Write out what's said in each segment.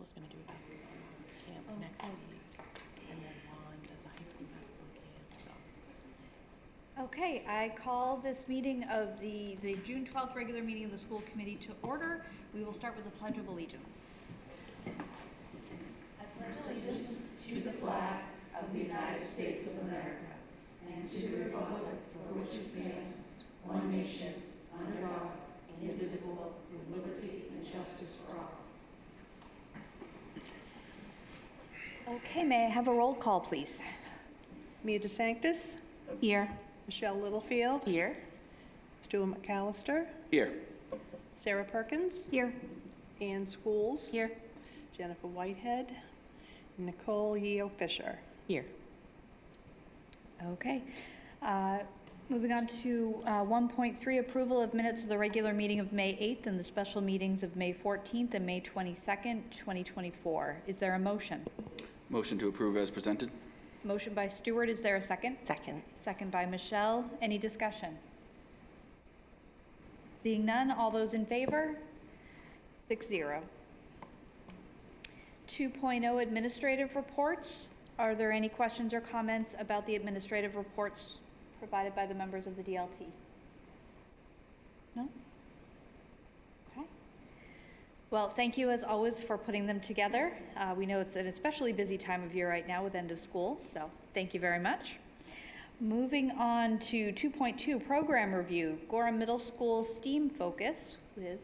Michelle's going to do a basketball camp next week, and then Juan does a high school basketball camp, so. Okay, I call this meeting of the June 12th regular meeting of the school committee to order. We will start with the Pledge of Allegiance. I pledge allegiance to the flag of the United States of America and to the republic for which it stands, one nation, under God, indivisible, with liberty and justice for all. Okay, may I have a roll call, please? Mia DeSanctis, Here. Michelle Littlefield, Here. Stuart McAllister, Here. Sarah Perkins, Here. Ann Schools, Here. Jennifer Whitehead, Nicole Yeo Fisher. Here. Okay. Moving on to 1.3, approval of minutes of the regular meeting of May 8th and the special meetings of May 14th and May 22nd, 2024. Is there a motion? Motion to approve as presented. Motion by Stuart. Is there a second? Second. Second by Michelle. Any discussion? Seeing none, all those in favor? 6-0. 2.0 administrative reports. Are there any questions or comments about the administrative reports provided by the members of the DLT? No? Okay. Well, thank you as always for putting them together. We know it's an especially busy time of year right now with end of school, so thank you very much. Moving on to 2.2, program review, Gorham Middle School STEAM focus with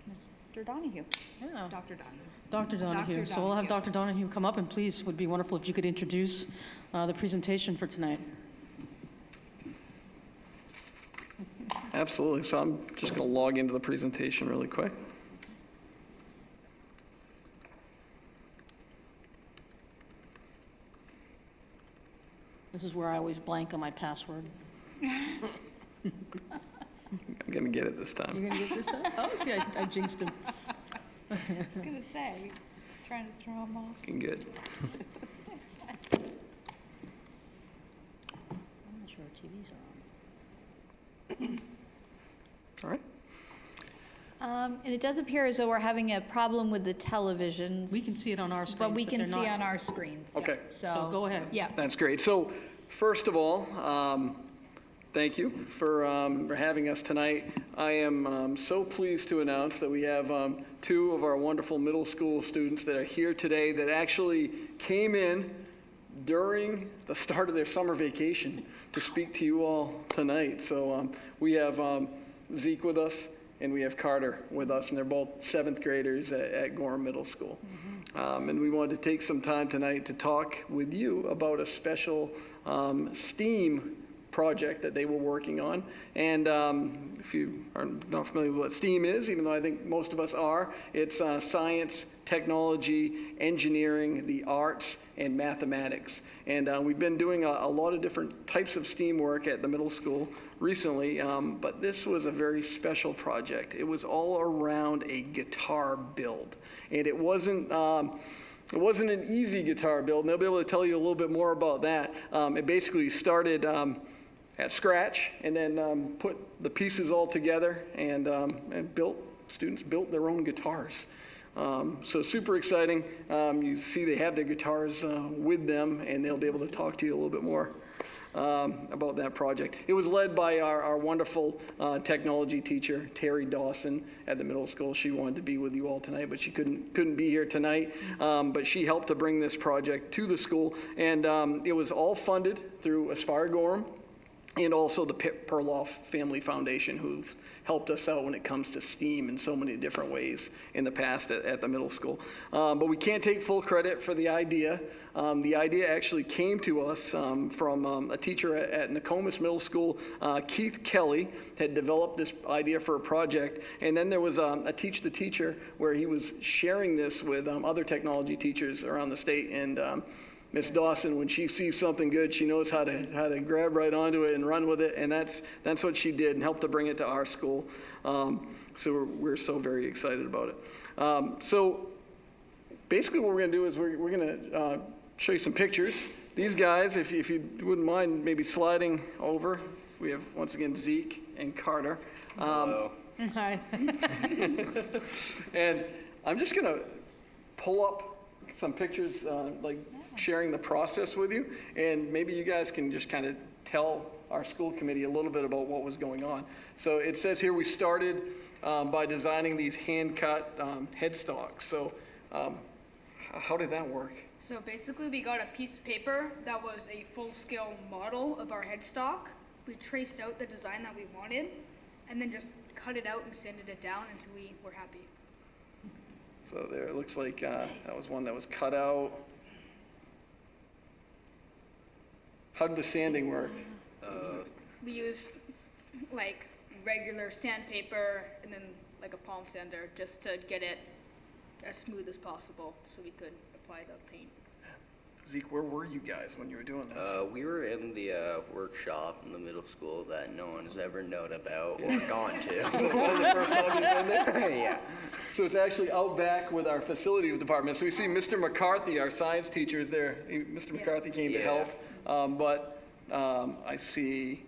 Mr. Donahue. Yeah. Dr. Donahue. Dr. Donahue. So we'll have Dr. Donahue come up, and please, would be wonderful if you could introduce the presentation for tonight. Absolutely. So I'm just going to log into the presentation really quick. This is where I always blank on my password. I'm going to get it this time. You're going to get this time? Oh, see, I jinxed him. I was going to say, trying to throw him off. Looking good. I'm not sure our TVs are on. All right. And it does appear as though we're having a problem with the televisions. We can see it on our screens, But we can they're see not. on our screens. Okay. So go ahead. Yeah. That's great. So first of all, thank you for having us tonight. I am so pleased to announce that we have two of our wonderful middle school students that are here today that actually came in during the start of their summer vacation to speak to you all tonight. So we have Zeke with us, and we have Carter with us, and they're both 7th graders at Gorham Middle School. And we wanted to take some time tonight to talk with you about a special STEAM project that they were working on. And if you are not familiar with what STEAM is, even though I think most of us are, it's science, technology, engineering, the arts, and mathematics. And we've been doing a lot of different types of STEAM work at the middle school recently, but this was a very special project. It was all around a guitar build. And it wasn't an easy guitar build, and they'll be able to tell you a little bit more about that. It basically started at scratch, and then put the pieces all together, and students built their own guitars. So super exciting. You see they have their guitars with them, and they'll be able to talk to you a little bit more about that project. It was led by our wonderful technology teacher, Terry Dawson, at the middle school. She wanted to be with you all tonight, but she couldn't be here tonight. But she helped to bring this project to the school, and it was all funded through Aspire Gorham, and also the Perloff Family Foundation, who've helped us out when it comes to STEAM in so many different ways in the past at the middle school. But we can't take full credit for the idea. The idea actually came to us from a teacher at Nokomis Middle School. Keith Kelly had developed this idea for a project, and then there was a Teach the Teacher where he was sharing this with other technology teachers around the state, and Miss Dawson, when she sees something good, she knows how to grab right onto it and run with it, and that's what she did and helped to bring it to our school. So we're so very excited about it. So basically what we're going to do is we're going to show you some pictures. These guys, if you wouldn't mind maybe sliding over, we have once again Zeke and Carter. Hi. And I'm just going to pull up some pictures, like sharing the process with you, and maybe you guys can just kind of tell our school committee a little bit about what was going on. So it says here we started by designing these hand-cut headstocks. So how did that work? So basically, we got a piece of paper that was a full-scale model of our headstock. We traced out the design that we wanted, and then just cut it out and sanded it down until we were happy. So there, it looks like that was one that was cut out. How did the sanding work? We used like regular sandpaper and then like a palm sander just to get it as smooth as possible so we could apply the paint. Zeke, where were you guys when you were doing this? We were in the workshop in the middle school that no one has ever known about or gone to. That was the first time you've been there? Yeah. So it's actually out back with our facilities department. So we see Mr. McCarthy, our science teacher, is there. Mr. McCarthy came to Yeah. help. But I see,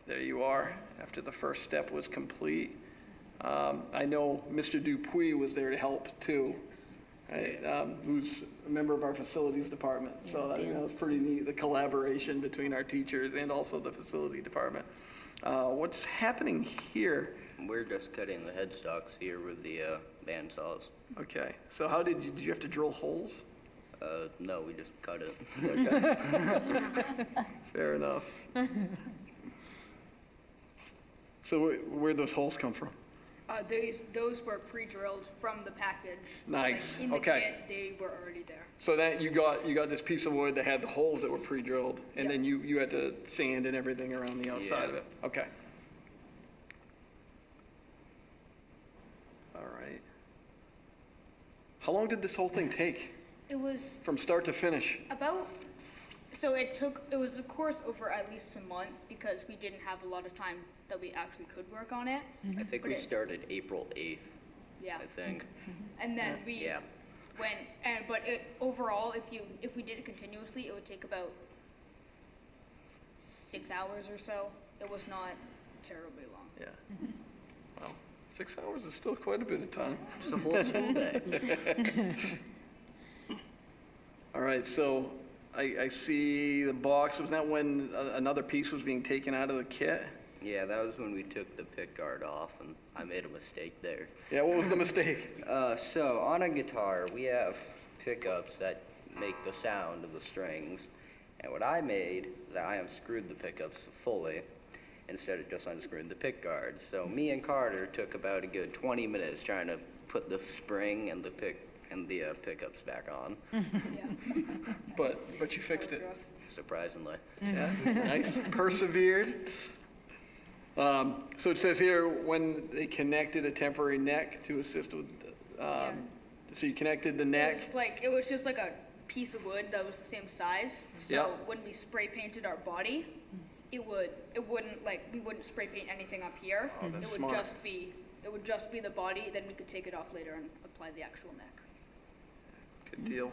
there you are, after the first step was complete. I know Mr. Dupuis was there to help too, right? Who's a member of our facilities department. So I think that was pretty neat, the collaboration between our teachers and also the facility department. What's happening here? We're just cutting the headstocks here with the bandsaws. Okay, so how did you have to drill holes? No, we just cut it. Okay. Fair enough. So where'd those holes come from? Those were pre-drilled from the package. Nice, Like, in the okay. kit, they were already there. So that you got this piece of wood that had the holes that were pre-drilled, and Yeah. then you had to sand and everything around the outside of Yeah. it. Okay. All right. How long did this whole thing take, It was from start to finish? so it was a course over at least a month because we didn't have a lot of time that we actually could work on it. I think we started April 8th, Yeah. I think. And then we Yeah. but overall, if we did it continuously, it would take about 6 hours or so. It was not terribly long. Yeah. Well, 6 hours is still quite a bit of time. It's a whole school day. All right, so I see the box. Was that when another piece was being taken out of the kit? Yeah, that was when we took the pick guard off, and I made a mistake there. Yeah, what was the mistake? So on a guitar, we have pickups that make the sound of the strings. And what I made is I unscrewed the pickups fully instead of just unscrewing the pick guards. So me and Carter took about a good 20 minutes trying to put the spring and the pickups back on, Yeah. But you fixed it. surprisingly. Yeah, nice. Persevered. So it says here when they connected a temporary neck to assist with. So you connected the neck. It was just like a piece of wood that was the same size. So Yep. when we spray painted our body, we wouldn't spray paint anything up here. Oh, that's it would smart. it would just be the body, then we could take it off later and apply the actual neck. Good deal.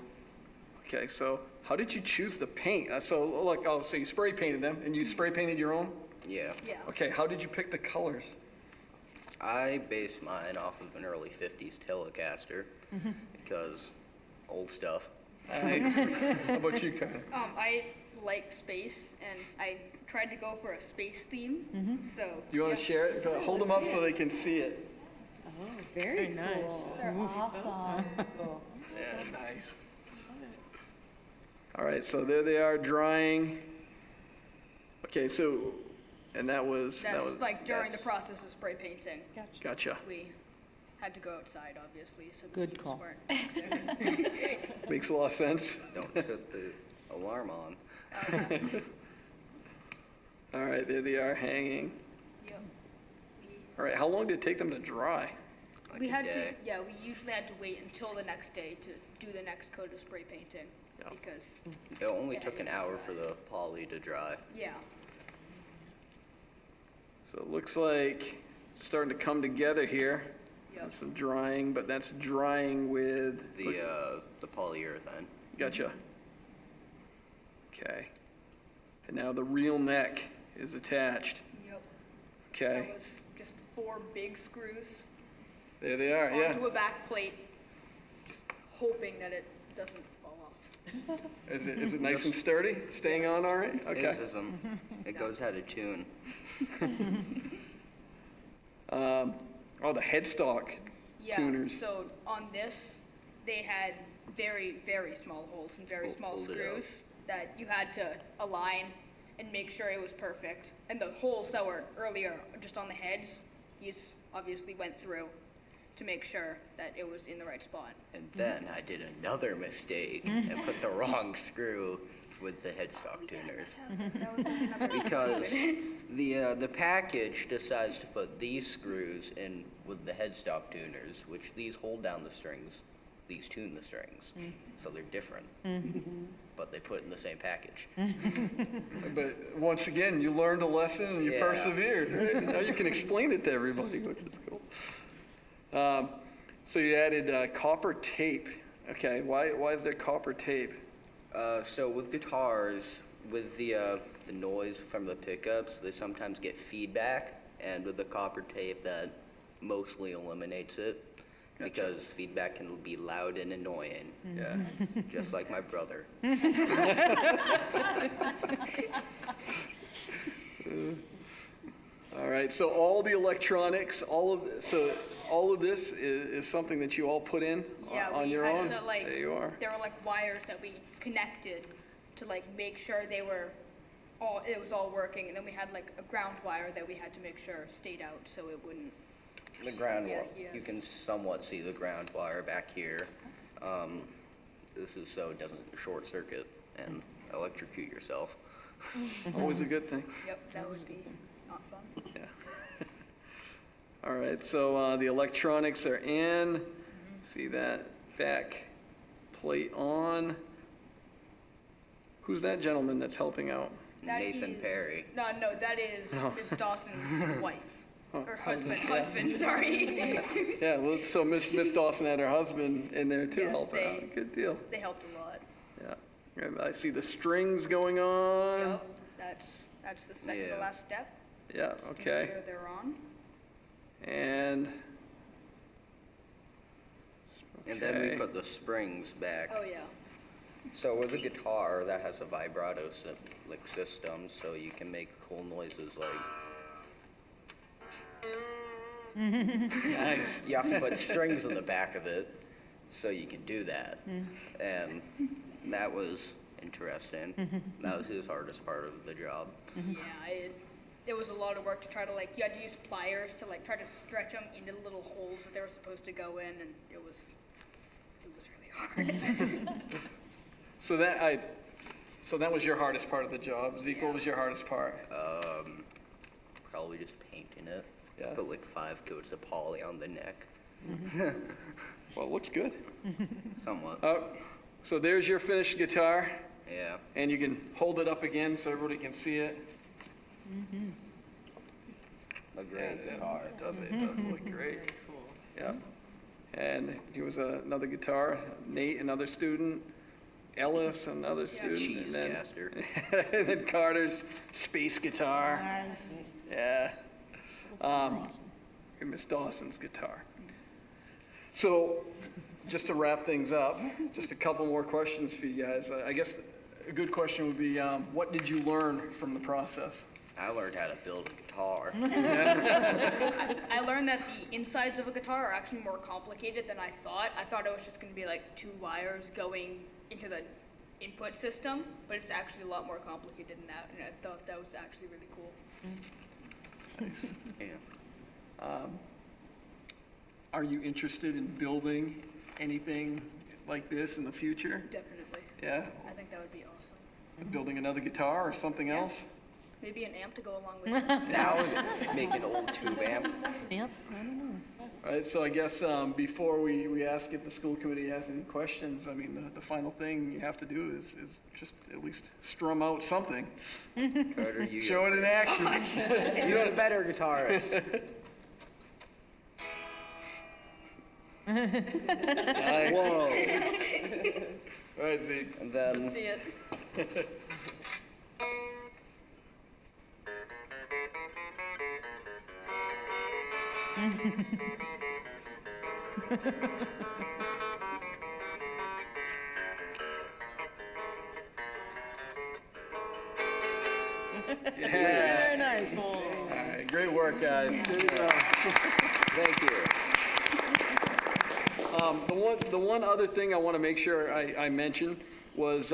Okay, so how did you choose the paint? So you spray painted them, and you spray painted your own? Yeah. Yeah. Okay, how did you pick the colors? I based mine off of an early 50s Telecaster because old stuff. Nice. How about you, Carter? I like space, and I tried to go for a space theme. So. Do you want to share it? Hold them up so they can see it. Very nice. They're awesome. Yeah, nice. All right, so there they are drying. Okay, so, and that was During the process of spray painting. gotcha. We had to go outside, obviously, so the Good heat call. weren't toxic. Makes a lot of sense. Don't put the alarm on. All right, there they are hanging. Yep. All right, how long did it take them to dry? Like We a had day. we usually had to wait until the next day to do the next coat of spray painting. Yeah. Because, It only took an hour for the poly to dry. yeah. So it looks like it's starting to come together here. Yep. That's some drying, but that's drying with The polyurethane. Gotcha. Okay. And now the real neck is attached. Yep. Okay. That was just 4 big screws There they are, yeah. onto a back plate. hoping that it doesn't fall off. Is it nice and sturdy? Staying on all right? Okay. It isn't. It goes out of tune. Oh, the headstock Yeah, tuners. so on this, they had very, very small holes and very small Hold it out. screws that you had to align and make sure it was perfect. And the holes that were earlier just on the heads, these obviously went through to make sure that it was in the right spot. And then I did another mistake and put the wrong screw with the headstock tuners. That was like another Because 2 minutes. the package decides to put these screws in with the headstock tuners, which these hold down the strings, these tune the strings. So they're different. But they put in the same package. But once again, you learned a lesson and you Yeah. persevered, right? Now you can explain it to everybody, which is cool. So you added copper tape. Okay, why is there copper tape? So with guitars, with the noise from the pickups, they sometimes get feedback, and with the copper tape, that mostly eliminates it. Gotcha. Because feedback can be loud and annoying, Yeah. just like my brother. All right, so all the electronics, all of this is something that you all put in Yeah, on we your had own? to like, There you are. there were like wires that we connected to like make sure they were it was all working, and then we had like a ground wire that we had to make sure stayed out so it wouldn't. The ground Yeah, wire, you yes. can somewhat see the ground wire back here. This is so it doesn't short circuit and electrocute yourself. Always a good thing. Yep, that would be not fun. Yeah. All right, so the electronics are in. See that back plate on. Who's that gentleman that's helping out? That Nathan is- Perry. No, that is Oh. Miss Dawson's wife. Oh, Or husband, yeah. sorry. Yeah, well, so Miss Dawson had her husband in there too Yes, helping they- out. Good deal. They helped a lot. Yeah. And I see the strings going on. Yep, that's the second to Yeah. last step. Yeah, Just to make okay. sure they're on. And. And then we okay. put the springs back. Oh yeah. So with a guitar, that has a vibrato system, so you can make cool noises like. Nice. You have to put strings in the back of it, so you can do that. And that was interesting. That was his hardest part of the job. Yeah, it was a lot of work to try to like, you had to use pliers to like try to stretch them into the little holes that they were supposed to go in, and it was really hard. So that was your hardest part of the job. Zeke, what was your hardest part? Probably just painting it. Yeah. Put like 5 coats of poly on the neck. Well, it looks good. Somewhat. Oh, so there's your finished guitar, Yeah. and you can hold it up again so everybody can see it. A great Yeah, guitar. It does look great. Yeah. And he was another guitar. Nate, another student. Ellis, another student. Cheese and then, caster. and then Carter's space guitar. Yeah. And Miss Dawson's guitar. So, just to wrap things up, just a couple more questions for you guys. I guess a good question would be, what did you learn from the process? I learned how to build a guitar. I learned that the insides of a guitar are actually more complicated than I thought. I thought it was just going to be like 2 wires going into the input system, but it's actually a lot more complicated than that, and I thought that was actually really cool. Nice. Yeah. Are you interested in building anything like this in the future? Definitely. Yeah? I think that would be awesome. Building another guitar or something else? Maybe an amp to go along with it. Now make an old tube amp. Yep, I don't know. All right, so I guess before we ask if the school committee has any questions, I mean, the final thing you have to do is just at least strum out something. Carter, you Show it in action. You're the better guitarist. Nice. Whoa. All right, Zeke. And then See it. Yes. Very nice. All right, great work, guys. Thank you. The one other thing I want to make sure I mention was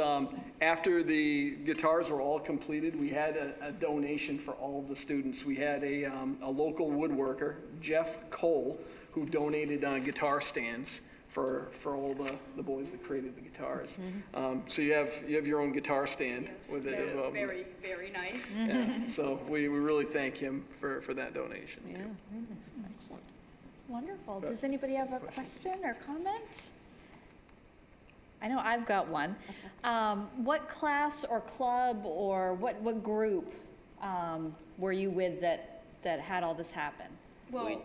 after the guitars were all completed, we had a donation for all of the students. We had a local woodworker, Jeff Cole, who donated guitar stands for all the boys that created the guitars. So you have your own guitar stand with it as well. Very, very nice. Yeah, so we really thank him for that donation. Yeah, too. very nice. Excellent. Wonderful. Does anybody have a question or comment? I know I've got one. What class or club or what group were you with that had all this happen? Well,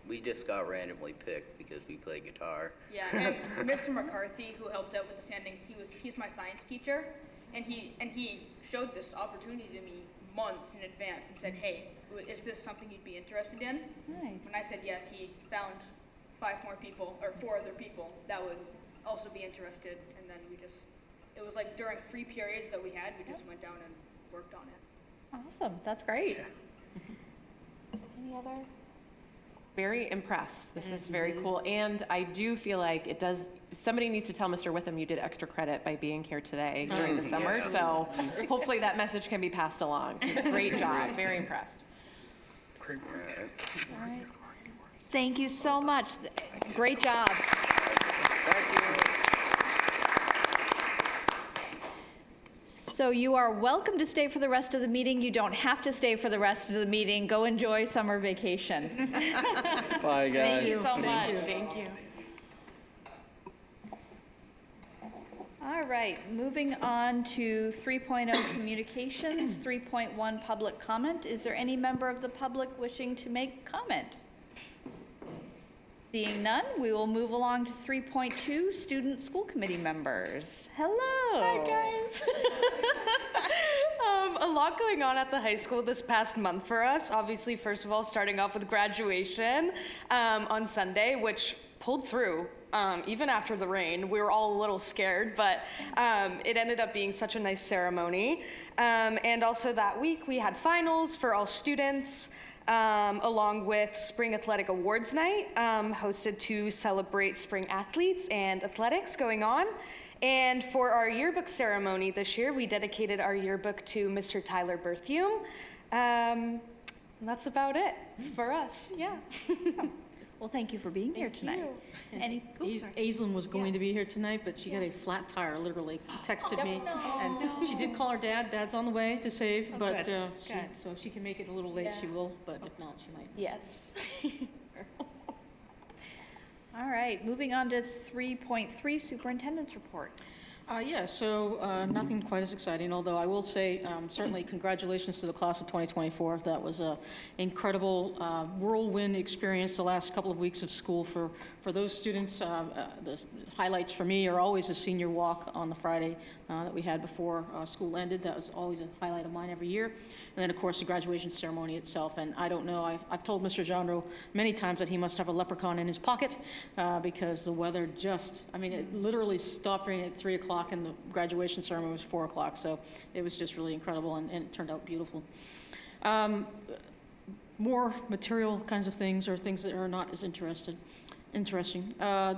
We just got randomly picked because we play guitar. yeah, and Mr. McCarthy, who helped out with the standing, he's my science teacher, and he showed this opportunity to me months in advance and said, hey, is this something you'd be interested in? Nice. When I said yes, he found 4 other people that would also be interested, and then it was like during free periods that we had, we just went down and worked on it. Awesome. That's great. Any other? Very impressed. This is very cool. And I do feel like somebody needs to tell Mr. Witham you did extra credit by being here today during the summer. Yeah. So hopefully that message can be passed along. Great job. Very impressed. Great work. All right. Thank you so much. Great job. Thank you. So you are welcome to stay for the rest of the meeting. You don't have to stay for the rest of the meeting. Go enjoy summer vacation. Bye, guys. Thank you so much. Thank you. All right, moving on to 3.0 communications, 3.1 public comment. Is there any member of the public wishing to make comment? Seeing none, we will move along to 3.2 student school committee members. Hello. Hi, guys. A lot going on at the high school this past month for us. Obviously, first of all, starting off with graduation on Sunday, which pulled through. Even after the rain, we were all a little scared, but it ended up being such a nice ceremony. And also that week, we had finals for all students, along with Spring Athletic Awards Night, hosted to celebrate spring athletes and athletics going on. And for our yearbook ceremony this year, we dedicated our yearbook to Mr. Tyler Berthium. And that's about it for us, yeah. Well, thank you for being here tonight. Aislinn was going to be here tonight, but she had a flat tire, literally. Texted me. And she did call her dad. Dad's on the way to save, but so if she can make it a little late, she will, but if not, she might. Yes. All right, moving on to 3.3 superintendent's report. So nothing quite as exciting, although I will say certainly congratulations to the class of 2024. That was an incredible whirlwind experience the last couple of weeks of school for those students. The highlights for me are always a senior walk on the Friday that we had before school ended. That was always a highlight of mine every year. And then, of course, the graduation ceremony itself. And I don't know, I've told Mr. Jandro many times that he must have a leprechaun in his pocket because the weather it literally stopped raining at 3 o'clock and the graduation ceremony was 4 o'clock. So it was just really incredible and it turned out beautiful. More material kinds of things or things that are not as interesting. I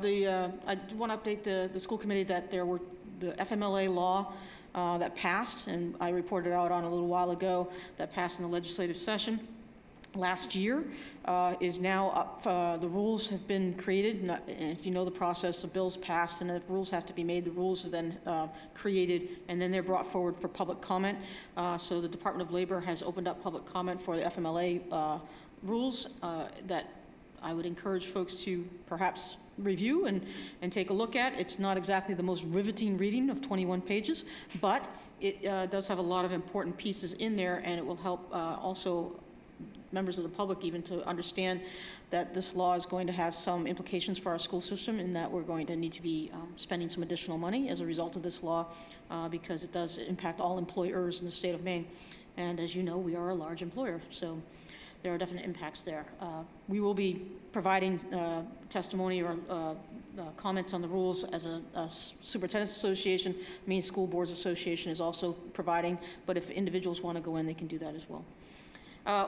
want to update the school committee that there were the FMLA law that passed, and I reported out on a little while ago, that passed in the legislative session last year, is now up. The rules have been created, and if you know the process, the bill's passed and the rules have to be made. The rules are then created, and then they're brought forward for public comment. So the Department of Labor has opened up public comment for the FMLA rules that I would encourage folks to perhaps review and take a look at. It's not exactly the most riveting reading of 21 pages, but it does have a lot of important pieces in there, and it will help also members of the public even to understand that this law is going to have some implications for our school system, and that we're going to need to be spending some additional money as a result of this law because it does impact all employers in the state of Maine. And as you know, we are a large employer. So there are definite impacts there. We will be providing testimony or comments on the rules as a Superintendent's Association. Maine School Boards Association is also providing, but if individuals want to go in, they can do that as well.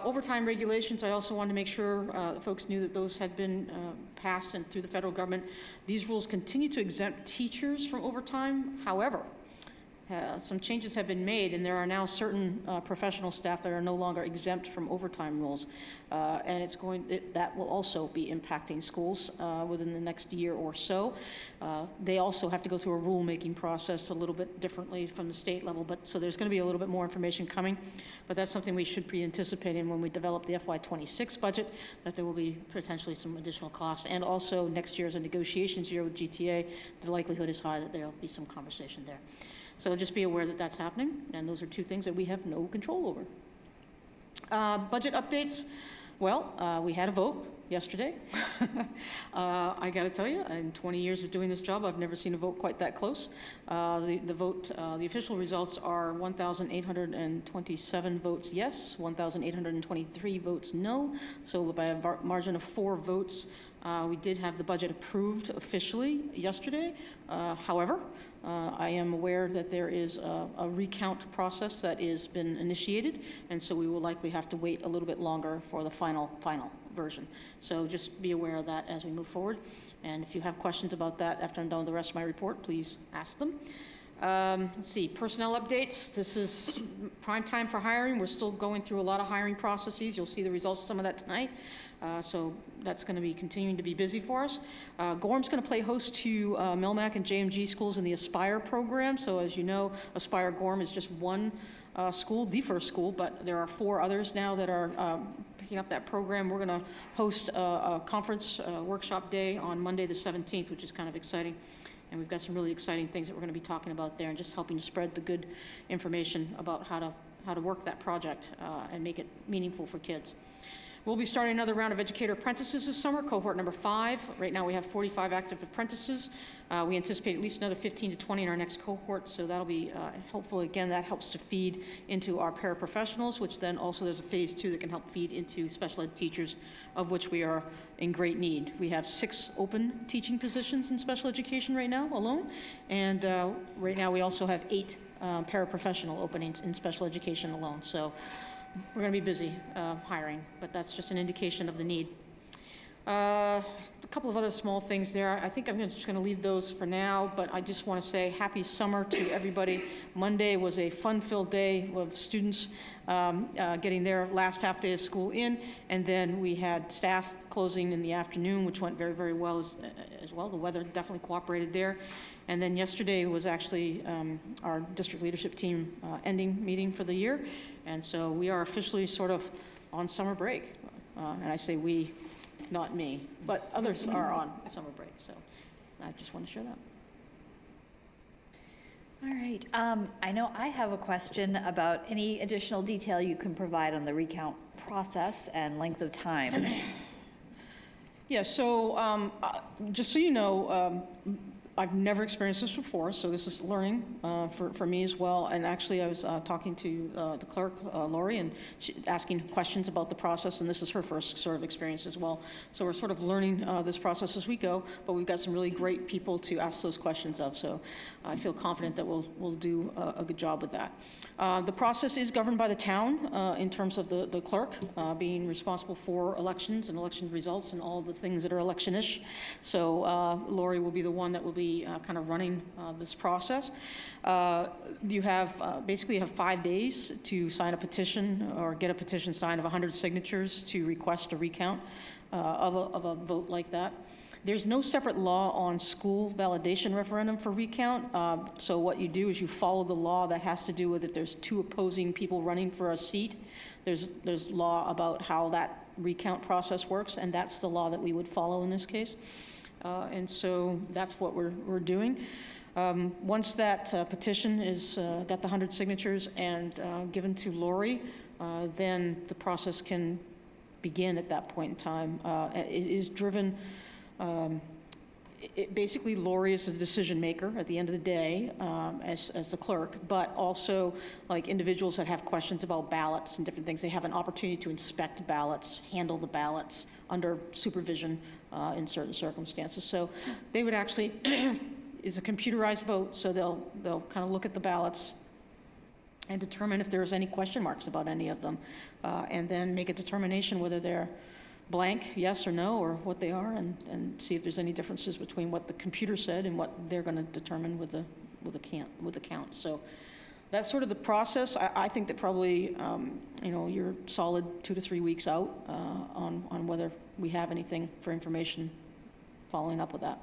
Overtime regulations, I also wanted to make sure folks knew that those had been passed and through the federal government. These rules continue to exempt teachers from overtime. However, some changes have been made, and there are now certain professional staff that are no longer exempt from overtime rules, and that will also be impacting schools within the next year or so. They also have to go through a rulemaking process a little bit differently from the state level, so there's going to be a little bit more information coming, but that's something we should be anticipating when we develop the FY26 budget, that there will be potentially some additional costs, and also next year is a negotiations year with GTA. The likelihood is high that there will be some conversation there. So just be aware that that's happening, and those are two things that we have no control over. Budget updates. Well, we had a vote yesterday. I got to tell you, in 20 years of doing this job, I've never seen a vote quite that close. The official results are 1,827 votes yes, 1,823 votes no. So by a margin of 4 votes, we did have the budget approved officially yesterday. However, I am aware that there is a recount process that has been initiated, and so we will likely have to wait a little bit longer for the final version. So just be aware of that as we move forward. And if you have questions about that after I'm done with the rest of my report, please ask them. Let's see, personnel updates. This is prime time for hiring. We're still going through a lot of hiring processes. You'll see the results of some of that tonight. So that's going to be continuing to be busy for us. Gorham's going to play host to Melmac and JMG schools in the Aspire program. So as you know, Aspire Gorham is just one school, the first school, but there are 4 others now that are picking up that program. We're going to host a conference workshop day on Monday the 17th, which is kind of exciting. And we've got some really exciting things that we're going to be talking about there, and just helping to spread the good information about how to work that project and make it meaningful for kids. We'll be starting another round of educator apprentices this summer, cohort number 5. Right now we have 45 active apprentices. We anticipate at least another 15 to 20 in our next cohort, so that'll be helpful. Again, that helps to feed into our paraprofessionals, which then also there's a phase 2 that can help feed into special ed teachers, of which we are in great need. We have 6 open teaching positions in special education right now alone, and right now we also have 8 paraprofessional openings in special education alone. So we're going to be busy hiring, but that's just an indication of the need. A couple of other small things there. I think I'm just going to leave those for now, but I just want to say happy summer to everybody. Monday was a fun-filled day of students getting their last half day of school in, and then we had staff closing in the afternoon, which went very, very well as well. The weather definitely cooperated there. And then yesterday was actually our district leadership team ending meeting for the year. And so we are officially sort of on summer break. And I say we, not me, but others are on summer break. So I just want to share that. All right. I know I have a question about any additional detail you can provide on the recount process and length of time. Yeah, so just so you know, I've never experienced this before, so this is learning for me as well. And actually, I was talking to the clerk, Lori, and asking questions about the process, and this is her first sort of experience as well. So we're sort of learning this process as we go, but we've got some really great people to ask those questions of, so I feel confident that we'll do a good job with that. The process is governed by the town in terms of the clerk being responsible for elections and election results and all the things that are election-ish. So Lori will be the one that will be kind of running this process. You have basically you have 5 days to sign a petition or get a petition signed of 100 signatures to request a recount of a vote like that. There's no separate law on school validation referendum for recount. So what you do is you follow the law that has to do with if there's 2 opposing people running for a seat. There's law about how that recount process works, and that's the law that we would follow in this case. And so that's what we're doing. Once that petition is got the 100 signatures and given to Lori, then the process can begin at that point in time. It is driven basically Lori is the decision maker at the end of the day, as the clerk, but also like individuals that have questions about ballots and different things, they have an opportunity to inspect ballots, handle the ballots under supervision in certain circumstances. So they would actually, it's a computerized vote, so they'll kind of look at the ballots and determine if there's any question marks about any of them, and then make a determination whether they're blank, yes or no, or what they are, and see if there's any differences between what the computer said and what they're going to determine with the count. So that's sort of the process. I think that probably you're solid 2 to 3 weeks out on whether we have anything for information following up with that.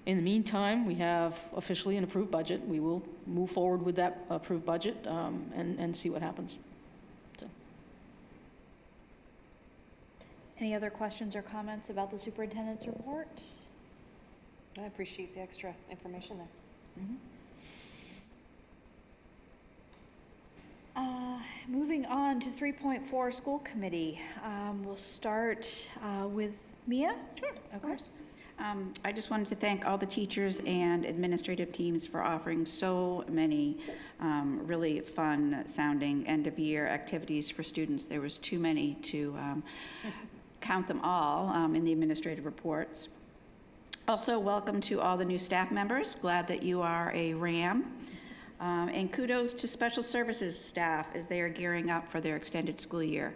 In the meantime, we have officially an approved budget. We will move forward with that approved budget and see what happens. So. Any other questions or comments about the superintendent's report? I appreciate the extra information there. Moving on to 3.4 school committee. We'll start with Mia. Sure, of course. I just wanted to thank all the teachers and administrative teams for offering so many really fun sounding end of year activities for students. There was too many to count them all in the administrative reports. Also, welcome to all the new staff members. Glad that you are a RAM. And kudos to special services staff as they are gearing up for their extended school year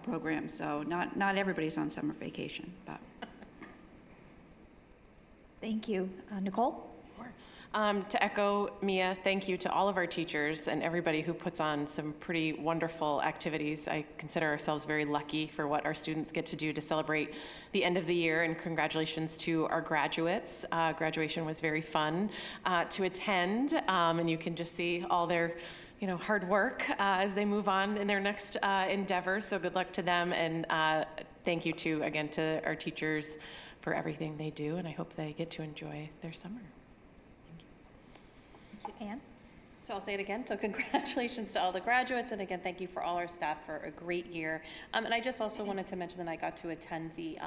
program. So not everybody's on summer vacation, but. Thank you. Nicole? To echo Mia, thank you to all of our teachers and everybody who puts on some pretty wonderful activities. I consider ourselves very lucky for what our students get to do to celebrate the end of the year, and congratulations to our graduates. Graduation was very fun to attend, and you can just see all their hard work as they move on in their next endeavors. So good luck to them, and thank you again to our teachers for everything they do, and I hope they get to enjoy their summer. Anne? So I'll say it again. So congratulations to all the graduates, and again, thank you for all our staff for a great year. And I just also wanted to mention that I got to attend the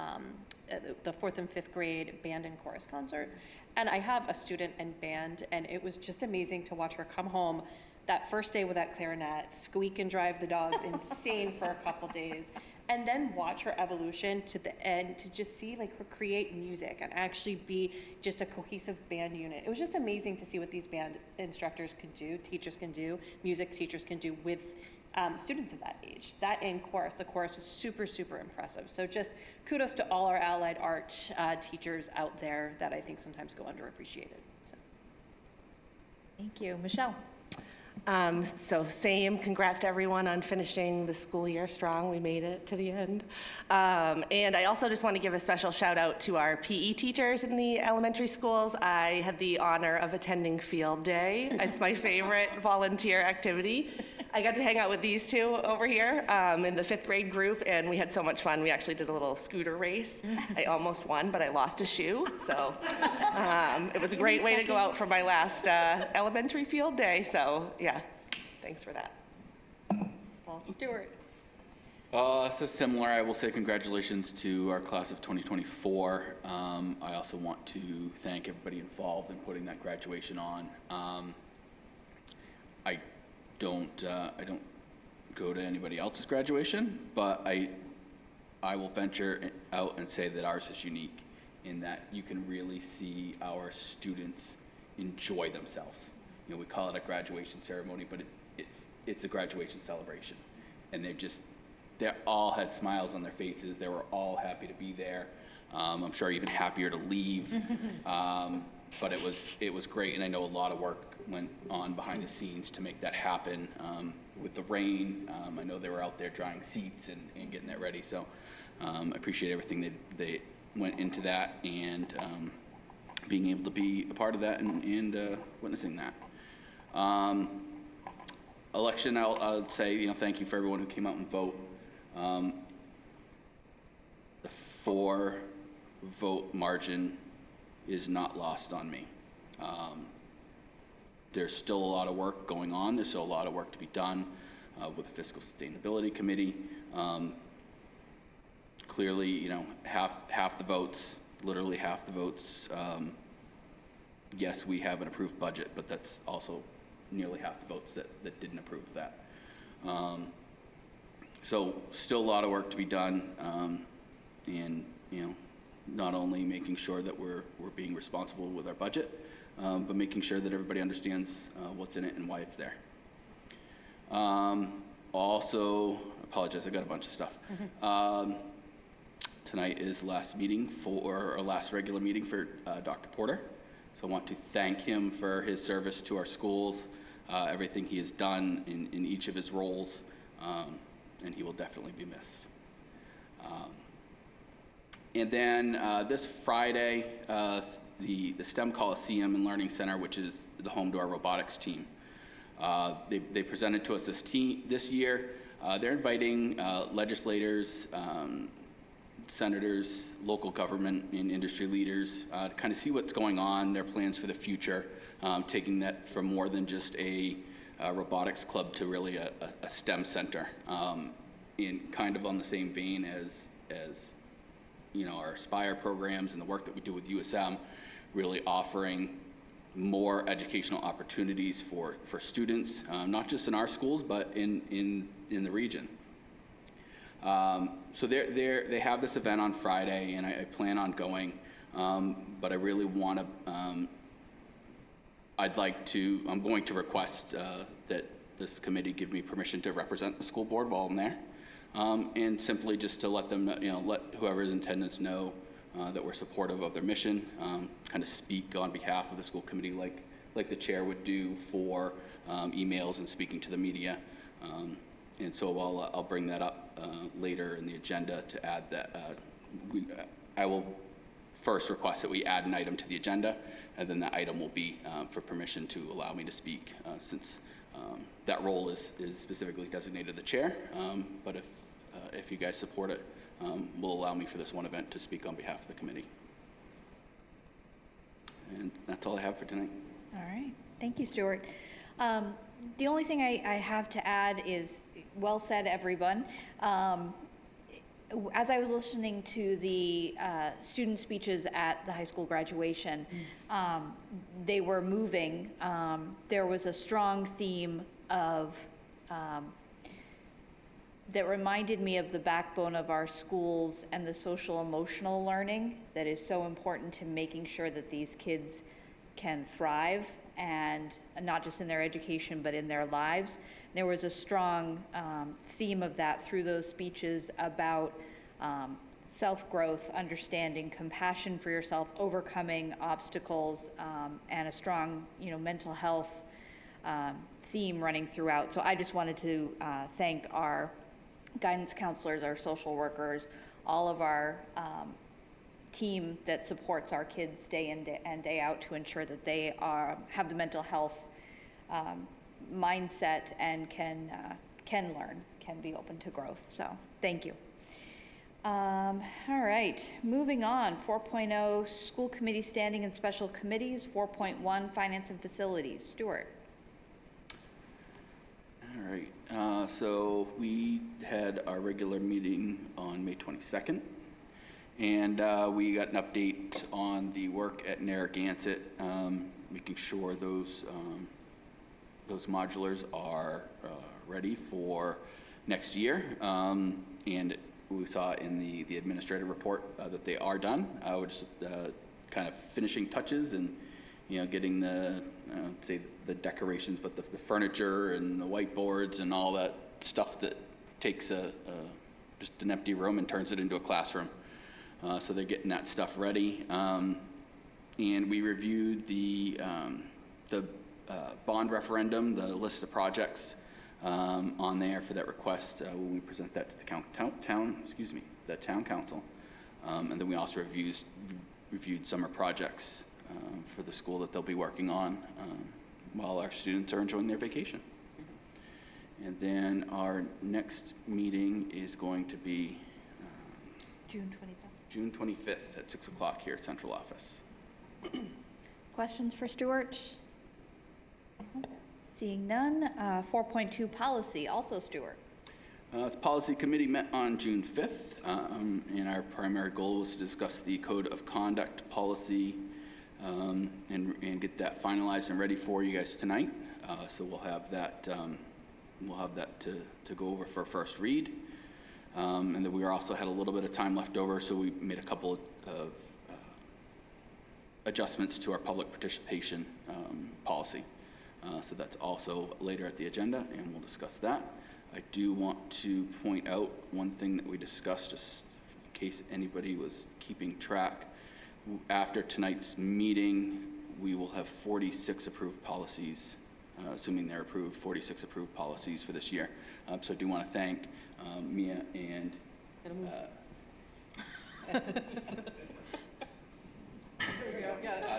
4th and 5th grade band and chorus concert, and I have a student in band, and it was just amazing to watch her come home that first day with that clarinet, squeak and drive the dogs insane for a couple days. And then watch her evolution to the end, to just see like her create music and actually be just a cohesive band unit. It was just amazing to see what these band instructors can do, teachers can do, music teachers can do with students of that age. That in chorus, the chorus was super, super impressive. So just kudos to all our allied art teachers out there that I think sometimes go underappreciated. So. Thank you. Michelle? So same, congrats to everyone on finishing the school year strong. We made it to the end. And I also just want to give a special shout out to our PE teachers in the elementary schools. I had the honor of attending field day. It's my favorite volunteer activity. I got to hang out with these two over here in the 5th grade group, and we had so much fun. We actually did a little scooter race. I almost won, but I lost a shoe. So it was a great way to go out for my last elementary field day. So yeah, thanks for that. Stuart. So similar, I will say congratulations to our class of 2024. I also want to thank everybody involved in putting that graduation on. I don't go to anybody else's graduation, but I will venture out and say that ours is unique in that you can really see our students enjoy themselves. We call it a graduation ceremony, but it's a graduation celebration, and they all had smiles on their faces. They were all happy to be there. I'm sure even happier to leave. But it was great, and I know a lot of work went on behind the scenes to make that happen. With the rain, I know they were out there drying seats and getting that ready. So I appreciate everything they went into that, and being able to be a part of that and witnessing that. Election, I'll say thank you for everyone who came out and vote. The 4-vote margin is not lost on me. There's still a lot of work going on. There's still a lot of work to be done with the Fiscal Sustainability Committee. Clearly, half the votes literally half the votes. Yes, we have an approved budget, but that's also nearly half the votes that didn't approve that. So still a lot of work to be done, and not only making sure that we're being responsible with our budget, but making sure that everybody understands what's in it and why it's there. Also, apologize, I got a bunch of stuff. Tonight is the last meeting for, or last regular meeting for Dr. Porter. So I want to thank him for his service to our schools, everything he has done in each of his roles, and he will definitely be missed. And then this Friday, the STEM Coliseum and Learning Center, which is the home to our robotics team, they presented to us this year. They're inviting legislators, senators, local government, and industry leaders to kind of see what's going on, their plans for the future, taking that from more than just a robotics club to really a STEM center, in kind of on the same vein as our Aspire programs and the work that we do with USM, really offering more educational opportunities for students, not just in our schools, but in the region. So they have this event on Friday, and I plan on going, but I really want to, I'm going to request that this committee give me permission to represent the school board while I'm there, and simply just to let them, let whoever's in attendance know that we're supportive of their mission, kind of speak on behalf of the school committee like the chair would do for emails and speaking to the media. And so I'll bring that up later in the agenda to add that. I will first request that we add an item to the agenda, and then that item will be for permission to allow me to speak, since that role is specifically designated the chair. But if you guys support it, will allow me for this one event to speak on behalf of the committee. And that's all I have for tonight. All right, thank you, Stuart. The only thing I have to add is, well said, everyone. As I was listening to the student speeches at the high school graduation, they were moving. There was a strong theme of that reminded me of the backbone of our schools and the social emotional learning that is so important to making sure that these kids can thrive, and not just in their education but in their lives. There was a strong theme of that through those speeches about self-growth, understanding, compassion for yourself, overcoming obstacles, and a strong mental health theme running throughout. So I just wanted to thank our guidance counselors, our social workers, all of our team that supports our kids day in and day out to ensure that they have the mental health mindset and can learn, can be open to growth. So thank you. All right, moving on. 4.0 school committee standing and special committees. 4.1 finance and facilities. Stuart. All right, so we had our regular meeting on May 22nd, and we got an update on the work at Narragansett, making sure those modulars are ready for next year, and we saw in the administrative report that they are done. We're just kind of finishing touches and getting the say the decorations, but the furniture and the whiteboards and all that stuff that takes just an empty room and turns it into a classroom. So they're getting that stuff ready, and we reviewed the bond referendum, the list of projects on there for that request when we present that to the town council, and then we also reviewed summer projects for the school that they'll be working on while our students are enjoying their vacation. And then our next meeting is going to be June 25th at 6 o'clock here at Central Office. Questions for Stuart? Seeing none. 4.2 policy, also Stuart. The policy committee met on June 5th, and our primary goal was to discuss the code of conduct policy and get that finalized and ready for you guys tonight. So we'll have that to go over for first read. And then we also had a little bit of time left over, so we made a couple of adjustments to our public participation policy. So that's also later at the agenda, and we'll discuss that. I do want to point out one thing that we discussed, just in case anybody was keeping track. After tonight's meeting, we will have 46 approved policies, assuming they're approved, 46 approved policies for this year. So I do want to thank Mia and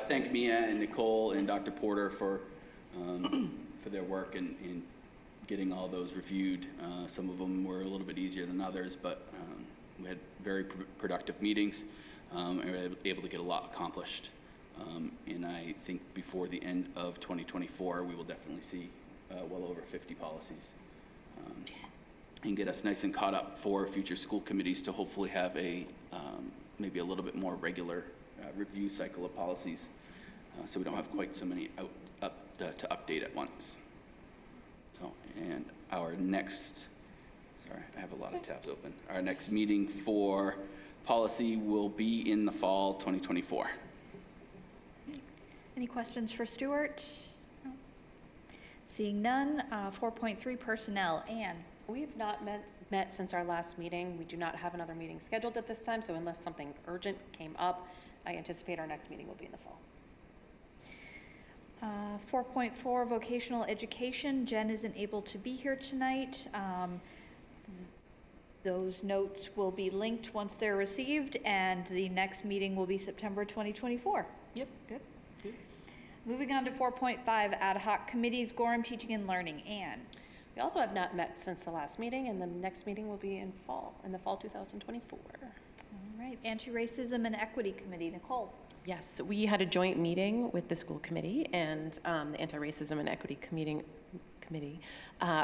thank Mia and Nicole and Dr. Porter for their work in getting all those reviewed. Some of them were a little bit easier than others, but we had very productive meetings and we were able to get a lot accomplished. And I think before the end of 2024, we will definitely see well over 50 policies and get us nice and caught up for future school committees to hopefully have a maybe a little bit more regular review cycle of policies, so we don't have quite so many to update at once. So, and our next, sorry, I have a lot of tabs open. Our next meeting for policy will be in the fall 2024. Any questions for Stuart? No. Seeing none, 4.3 personnel. Anne? We have not met since our last meeting. We do not have another meeting scheduled at this time, so unless something urgent came up, I anticipate our next meeting will be in the fall. 4.4 vocational education. Jen isn't able to be here tonight. Those notes will be linked once they're received, and the next meeting will be September 2024. Yep. Good. Moving on to 4.5, ad hoc committees, Gorham Teaching and Learning. Anne? We also have not met since the last meeting, and the next meeting will be in the fall 2024. All right, Anti-Racism and Equity Committee. Nicole? Yes, we had a joint meeting with the school committee and the Anti-Racism and Equity Committee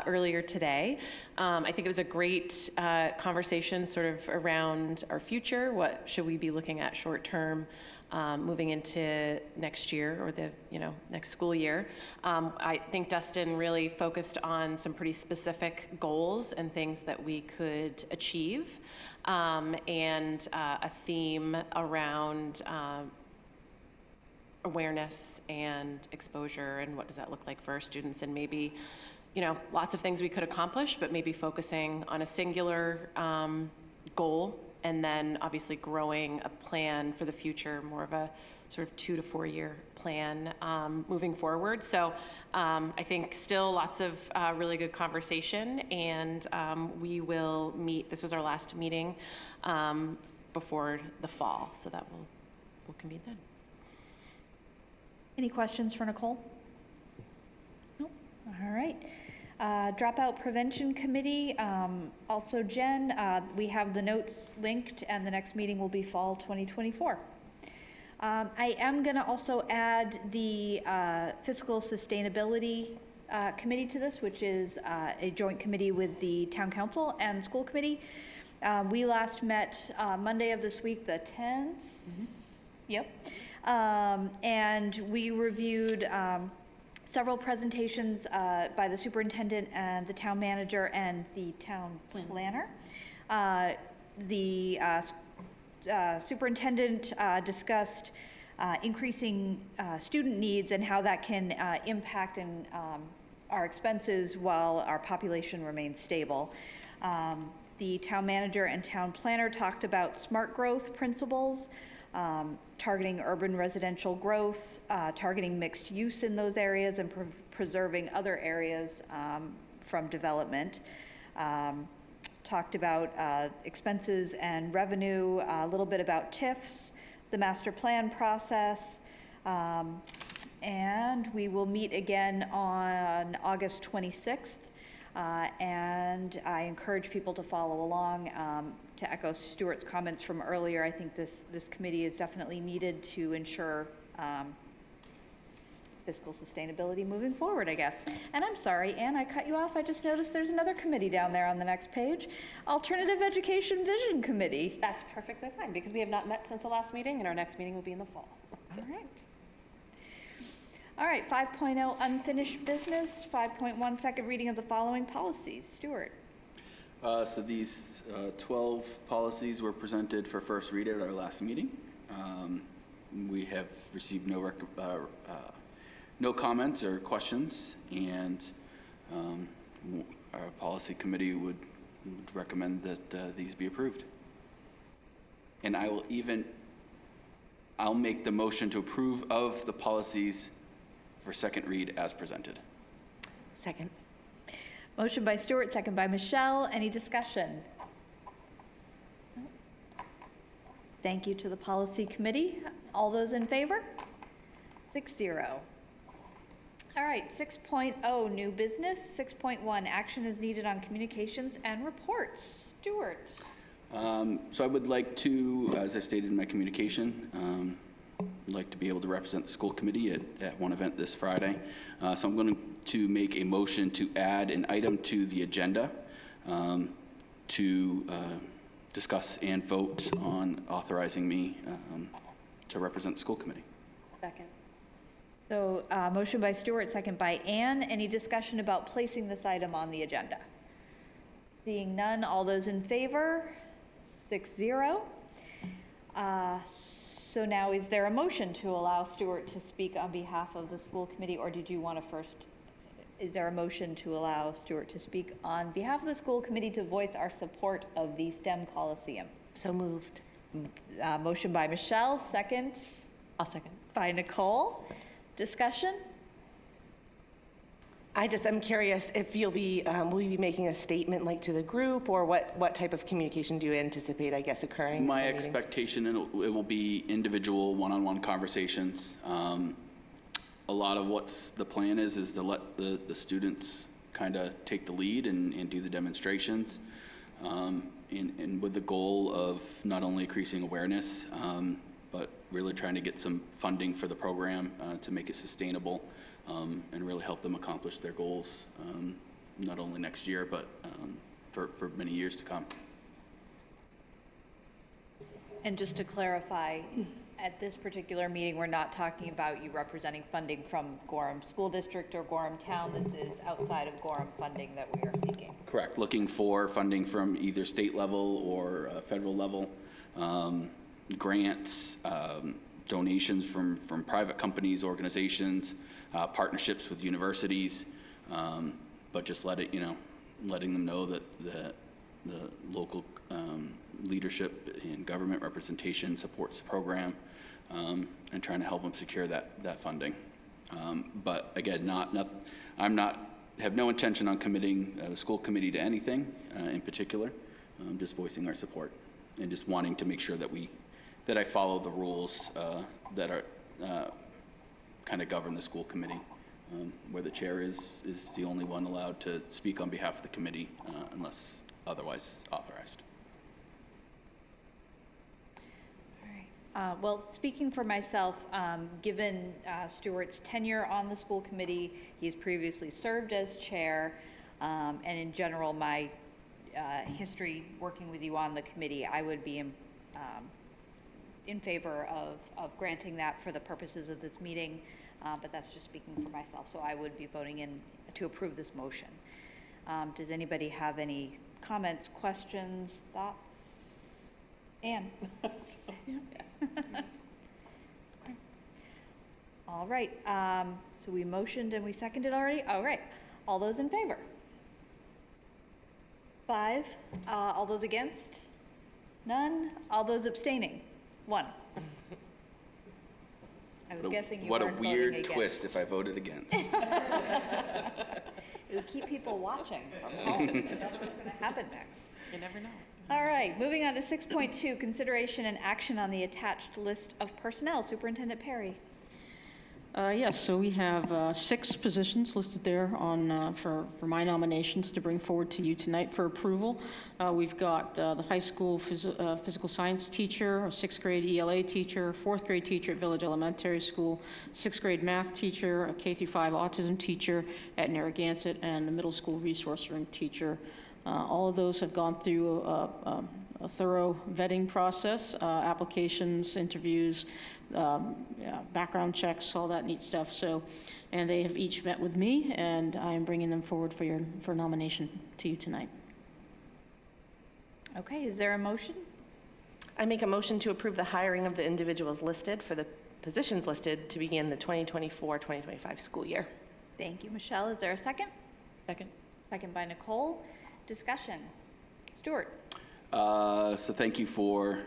earlier today. I think it was a great conversation sort of around our future. What should we be looking at short term moving into next year or the next school year? I think Dustin really focused on some pretty specific goals and things that we could achieve, and a theme around awareness and exposure, and what does that look like for our students, and maybe lots of things we could accomplish, but maybe focusing on a singular goal, and then obviously growing a plan for the future, more of a sort of 2 to 4 year plan moving forward. So I think still lots of really good conversation, and we will meet, this was our last meeting before the fall, so that we'll convene then. Any questions for Nicole? No? All right. Dropout Prevention Committee, also Jen, we have the notes linked, and the next meeting will be fall 2024. I am going to also add the Fiscal Sustainability Committee to this, which is a joint committee with the Town Council and School Committee. We last met Monday of this week, the 10th. Mm-hmm. Yep. And we reviewed several presentations by the superintendent and the town manager and the town planner. The superintendent discussed increasing student needs and how that can impact our expenses while our population remains stable. The town manager and town planner talked about smart growth principles, targeting urban residential growth, targeting mixed use in those areas, and preserving other areas from development. Talked about expenses and revenue, a little bit about TIFs, the master plan process, and we will meet again on August 26th. And I encourage people to follow along. To echo Stuart's comments from earlier, I think this committee is definitely needed to ensure fiscal sustainability moving forward, I guess. And I'm sorry, Ann, I cut you off. I just noticed there's another committee down there on the next page, Alternative Education Vision Committee. That's perfectly fine, because we have not met since the last meeting, and our next meeting will be in the fall. All right. All right, 5.0 unfinished business, 5.1 second reading of the following policies. Stuart. So these 12 policies were presented for first read at our last meeting. We have received no comments or questions, and our policy committee would recommend that these be approved. And I'll make the motion to approve of the policies for second read as presented. Second. Motion by Stuart, second by Michelle. Any discussion? Thank you to the policy committee. All those in favor? 6-0. All right, 6.0 new business. 6.1 action is needed on communications and reports. Stuart. So I would like to, as I stated in my communication, like to be able to represent the school committee at one event this Friday. So I'm going to make a motion to add an item to the agenda to discuss and vote on authorizing me to represent the school committee. Second. So motion by Stuart, second by Ann. Any discussion about placing this item on the agenda? Seeing none, all those in favor? 6-0. So now is there a motion to allow Stuart to speak on behalf of the school committee, or did you want to first? Is there a motion to allow Stuart to speak on behalf of the school committee to voice our support of the STEM Coliseum? So moved. Motion by Michelle, second. I'll second. By Nicole. Discussion? I'm curious if you'll be, will you be making a statement like to the group, or what type of communication do you anticipate, I guess, occurring? My expectation, it will be individual one-on-one conversations. A lot of what's the plan is to let the students kind of take the lead and do the demonstrations, and with the goal of not only increasing awareness, but really trying to get some funding for the program to make it sustainable. And really help them accomplish their goals, not only next year, but for many years to come. And just to clarify, at this particular meeting, we're not talking about you representing funding from Gorham School District or Gorham Town. This is outside of Gorham funding that we are seeking. Correct. Looking for funding from either state level or federal level, grants, donations from private companies, organizations, partnerships with universities, but just letting them know that the local leadership and government representation supports the program, and trying to help them secure that funding. But again, have no intention on committing the school committee to anything in particular. Just voicing our support and just wanting to make sure that I follow the rules that are kind of govern the school committee, where the chair is the only one allowed to speak on behalf of the committee unless otherwise authorized. All right. Well, speaking for myself, given Stuart's tenure on the school committee, he's previously served as chair, and in general, my history working with you on the committee, I would be in favor of granting that for the purposes of this meeting, but that's just speaking for myself. So I would be voting in to approve this motion. Does anybody have any comments, questions, thoughts? Ann? Okay. All right. So we motioned and we seconded already? All right. All those in favor? 5. All those against? None. All those abstaining? 1. I was guessing you What a weren't voting weird against. twist if I voted against. It would keep people watching from home. That's what's going to happen next. You never know. All right, moving on to 6.2, consideration and action on the attached list of personnel. Superintendent Perry. Yes, so we have 6 positions listed there on, for my nominations to bring forward to you tonight for approval. We've got the high school physical science teacher, a 6th grade ELA teacher, 4th grade teacher at Village Elementary School, 6th grade math teacher, a K through 5 autism teacher at Narragansett, and a middle school resource room teacher. All of those have gone through a thorough vetting process, applications, interviews, background checks, all that neat stuff. So, and they have each met with me, and I am bringing them forward for nomination to you tonight. Okay, is there a motion? I make a motion to approve the hiring of the individuals listed for the positions listed to begin the 2024-2025 school year. Thank you, Michelle. Is there a second? Second. Second by Nicole. Discussion. Stuart. So thank you for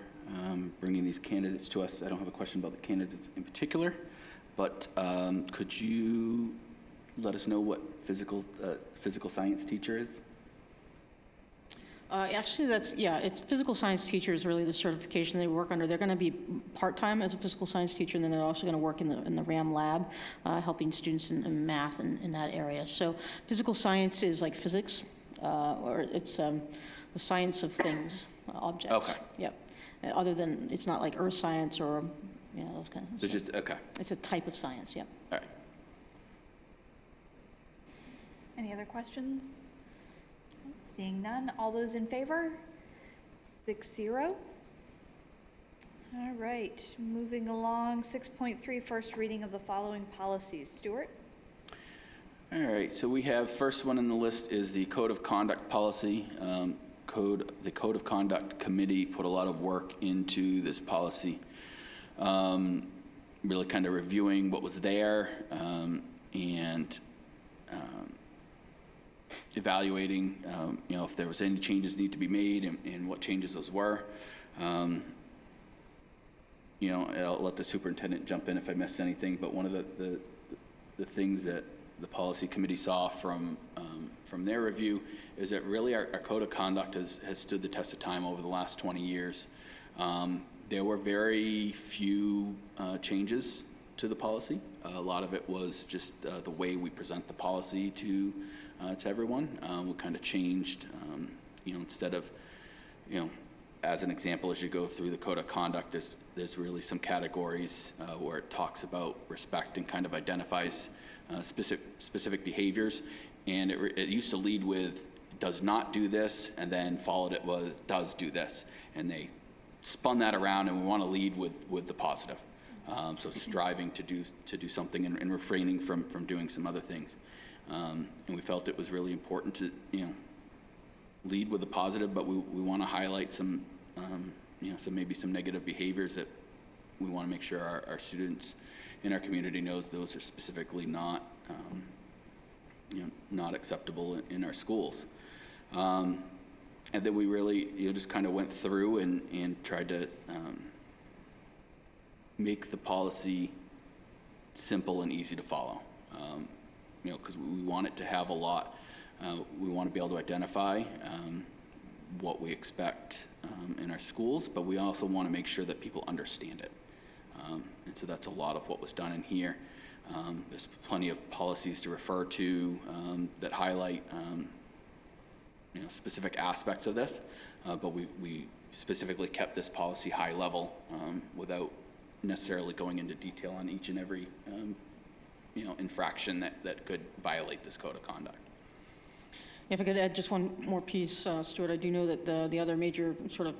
bringing these candidates to us. I don't have a question about the candidates in particular, but could you let us know what physical science teacher is? Actually, it's physical science teacher is really the certification they work under. They're going to be part-time as a physical science teacher, and then they're also going to work in the RAM lab, helping students in math in that area. So physical science is like physics, or it's the science of things, objects. Okay. Yep. Other than, it's not like earth science or, those kinds of So just, okay. It's a type of science, yep. All right. Any other questions? Seeing none, all those in favor? 6-0. All right, moving along, 6.3, first reading of the following policies. Stuart? All right, so we have, first one on the list is the Code of Conduct policy. The Code of Conduct Committee put a lot of work into this policy, really kind of reviewing what was there and evaluating, if there was any changes need to be made and what changes those were. I'll let the superintendent jump in if I missed anything, but one of the things that the policy committee saw from their review is that really our code of conduct has stood the test of time over the last 20 years. There were very few changes to the policy. A lot of it was just the way we present the policy to everyone. We kind of changed, instead of, as an example, as you go through the code of conduct, there's really some categories where it talks about respect and kind of identifies specific behaviors. And it used to lead with does not do this, and then followed it with does do this. And they spun that around, and we want to lead with the positive. So striving to do something and refraining from doing some other things. And we felt it was really important to lead with the positive, but we want to highlight some maybe some negative behaviors that we want to make sure our students in our community knows those are specifically not not acceptable in our schools. And then we really just kind of went through and tried to make the policy simple and easy to follow. Because we want it to have a lot. We want to be able to identify what we expect in our schools, but we also want to make sure that people understand it. And so that's a lot of what was done in here. There's plenty of policies to refer to that highlight specific aspects of this, but we specifically kept this policy high level without necessarily going into detail on each and every infraction that could violate this code of conduct. If I could add just one more piece, Stuart, I do know that the other major sort of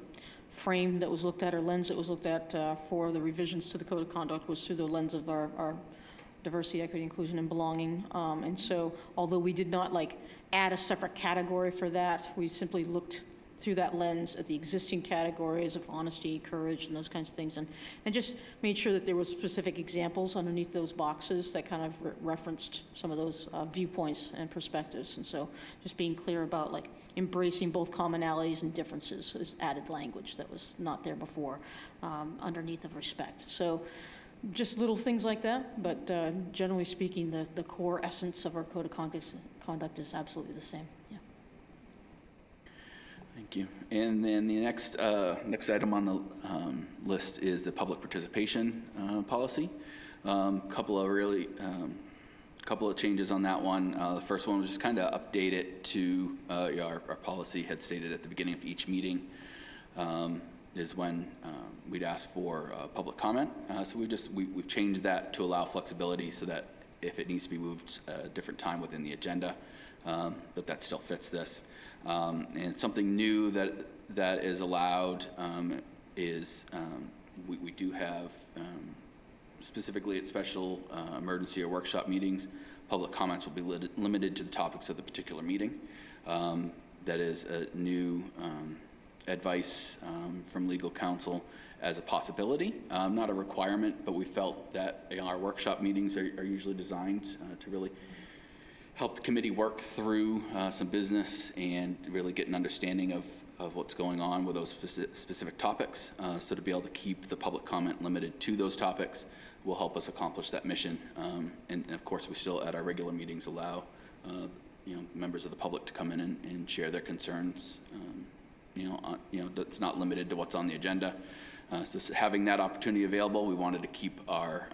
frame that was looked at, or lens that was looked at for the revisions to the code of conduct was through the lens of our diversity, equity, inclusion, and belonging. And so although we did not add a separate category for that, we simply looked through that lens at the existing categories of honesty, courage, and those kinds of things, and just made sure that there was specific examples underneath those boxes that kind of referenced some of those viewpoints and perspectives. And so just being clear about embracing both commonalities and differences is added language that was not there before underneath of respect. So just little things like that, but generally speaking, the core essence of our code of conduct is absolutely the same. Yeah. Thank you. And then the next item on the list is the public participation policy. Couple of changes on that one. The first one was just kind of update it to our policy had stated at the beginning of each meeting is when we'd ask for public comment. So we've changed that to allow flexibility so that if it needs to be moved a different time within the agenda, but that still fits this. And something new that is allowed is we do have specifically at special emergency or workshop meetings, public comments will be limited to the topics of the particular meeting. That is a new advice from legal counsel as a possibility, not a requirement, but we felt that our workshop meetings are usually designed to really help the committee work through some business and really get an understanding of what's going on with those specific topics. So to be able to keep the public comment limited to those topics will help us accomplish that mission. And of course, we still at our regular meetings allow members of the public to come in and share their concerns. It's not limited to what's on the agenda. So having that opportunity available, we wanted to keep our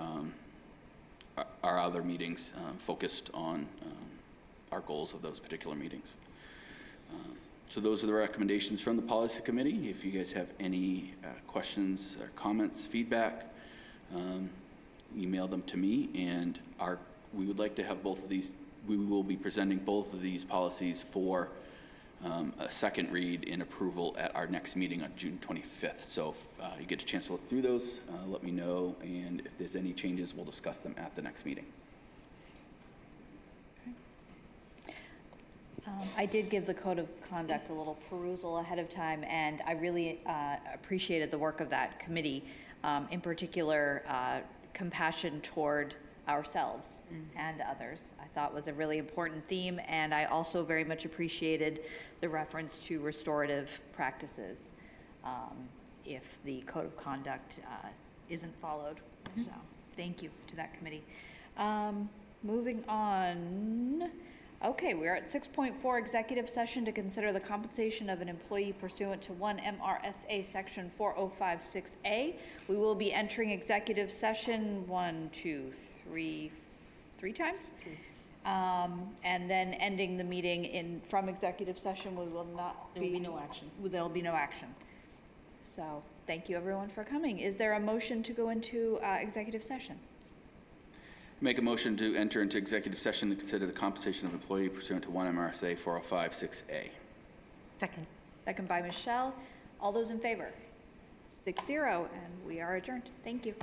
other meetings focused on our goals of those particular meetings. So those are the recommendations from the policy committee. If you guys have any questions or comments, feedback, email them to me, and we would like to have both of these. We will be presenting both of these policies for a second read and approval at our next meeting on June 25th. So if you get a chance to look through those, let me know, and if there's any changes, we'll discuss them at the next meeting. I did give the code of conduct a little perusal ahead of time, and I really appreciated the work of that committee, in particular compassion toward ourselves and others. I thought was a really important theme, and I also very much appreciated the reference to restorative practices if the code of conduct isn't followed. So thank you to that committee. Moving on. Okay, we're at 6.4, executive session to consider the compensation of an employee pursuant to 1 MRSA section 4056A. We will be entering executive session three times. And then ending the meeting from executive session. We will not There will be no action. There'll be no action. So thank you everyone for coming. Is there a motion to go into executive session? Make a motion to enter into executive session to consider the compensation of employee pursuant to 1 MRSA 4056A. Second. Second by Michelle. All those in favor? 6-0, and we are adjourned. Thank you.